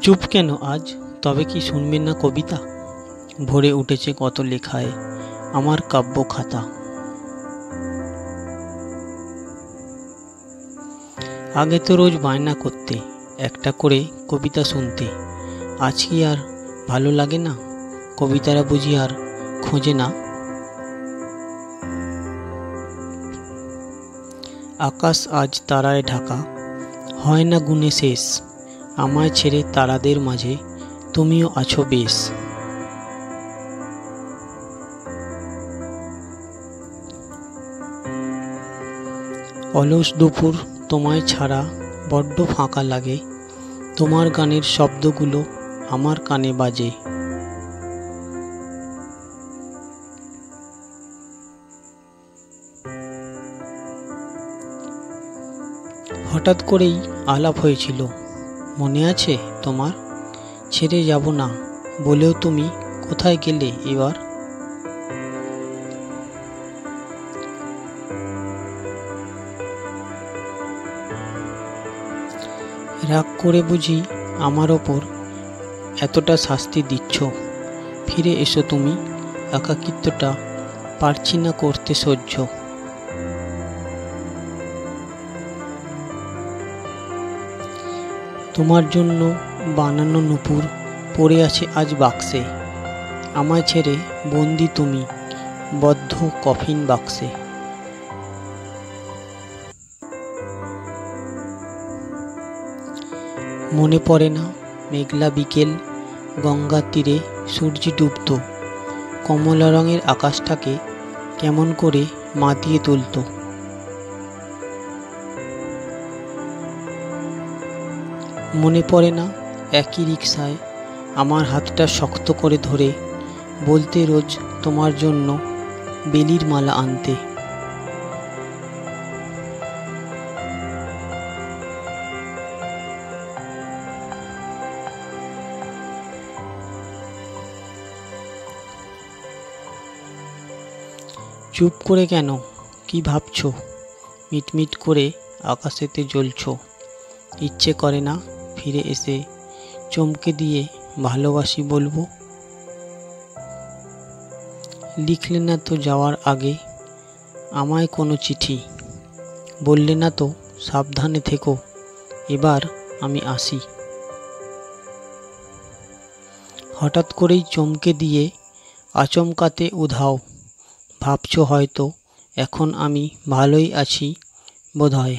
চুপ কেন আজ? তবে কি শুনবেন না কবিতা? ভরে উঠেছে কত লেখায় আমার কাব্য খাতা। আগে তো রোজ বায়না করতে একটা করে কবিতা শুনতে, আজ কি আর ভালো লাগে না? কবিতারা বুঝি আর খোঁজে না? আকাশ আজ তারায় ঢাকা, হয় না গুণে শেষ। আমায় ছেড়ে তারাদের মাঝে তুমিও আছো বেশ। অলস দুপুর তোমায় ছাড়া বড্ড ফাঁকা লাগে, তোমার গানের শব্দগুলো আমার কানে বাজে। হঠাৎ করেই আলাপ হয়েছিল, মনে আছে তোমার? ছেড়ে যাব না বলেও তুমি কোথায় গেলে এবার? রাগ করে বুঝি আমার ওপর এতটা শাস্তি দিচ্ছ? ফিরে এসো তুমি, একাকিত্বটা পারছি না করতে সহ্য। তোমার জন্য বানানো নূপুর পড়ে আছে আজ বাক্সে, আমায় ছেড়ে বন্দি তুমি বদ্ধ কফিন বাক্সে। মনে পড়ে না মেঘলা বিকেল, গঙ্গার তীরে সূর্য ডুবত, কমলা রঙের আকাশটাকে কেমন করে মাতিয়ে তুলত। মনে পড়ে না একই রিকশায় আমার হাতটা শক্ত করে ধরে বলতে রোজ তোমার জন্য বেলির মালা আনতে। চুপ করে কেন? কি ভাবছো? মিটমিট করে আকাশেতে জ্বলছো। ইচ্ছে করে না ফিরে এসে চমকে দিয়ে ভালোবাসি বলবো? লিখলে না তো যাওয়ার আগে আমায় কোনো চিঠি, বললে না তো সাবধানে থেকো, এবার আমি আসি। হঠাৎ করেই চমকে দিয়ে আচমকাতে উধাও, ভাবছো হয়তো এখন আমি ভালোই আছি বোধহয়।